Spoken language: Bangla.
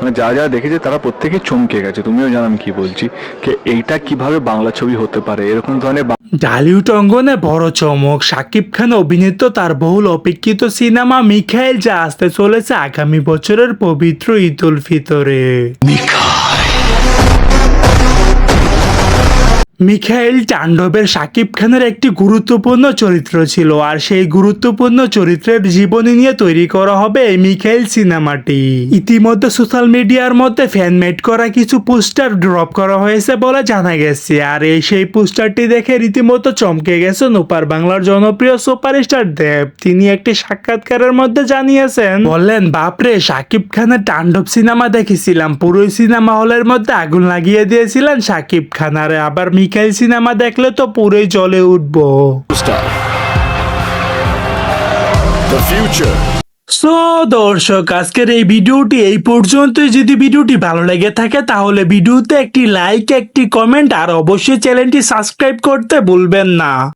মানে যারা যারা দেখেছে তারা প্রত্যেকে চমকে গেছে। তুমিও জানো আমি কি বলছি, যে এইটা কিভাবে বাংলা ছবি হতে পারে, এরকম ধরনের ঢালিউড অঙ্গনে বড় চমক, শাকিব খান অভিনীত তার বহুল অপেক্ষিত সিনেমা মিখাইল, যা আসতে চলেছে আগামী বছরের পবিত্র ঈদ উল ফিতরে। মিখাইল তাণ্ডবের শাকিব খানের একটি গুরুত্বপূর্ণ চরিত্র ছিল, আর সেই গুরুত্বপূর্ণ চরিত্রের জীবনী নিয়ে তৈরি করা হবে এই মিখাইল সিনেমাটি। ইতিমধ্যে সোশ্যাল মিডিয়ার মধ্যে ফ্যানমেড করা কিছু পোস্টার ড্রপ করা হয়েছে বলে জানা গেছে, আর সেই পোস্টারটি দেখে রীতিমতো চমকে গেছেন ওপার বাংলার জনপ্রিয় সুপারস্টার দেব। তিনি একটি সাক্ষাৎকারের মধ্যে জানিয়েছেন, বললেন, বাপরে, শাকিব খানের তাণ্ডব সিনেমা দেখেছিলাম, পুরো সিনেমা হলের মধ্যে আগুন লাগিয়ে দিয়েছিলেন শাকিব খান, আর আবার মিখাইল সিনেমা দেখলে তো পুরোই জ্বলে উঠবো। সো দর্শক, আজকের এই ভিডিওটি এই পর্যন্তই। যদি ভিডিওটি ভালো লেগে থাকে তাহলে ভিডিওতে একটি লাইক, একটি কমেন্ট আর অবশ্যই চ্যানেলটি সাবস্ক্রাইব করতে ভুলবেন না।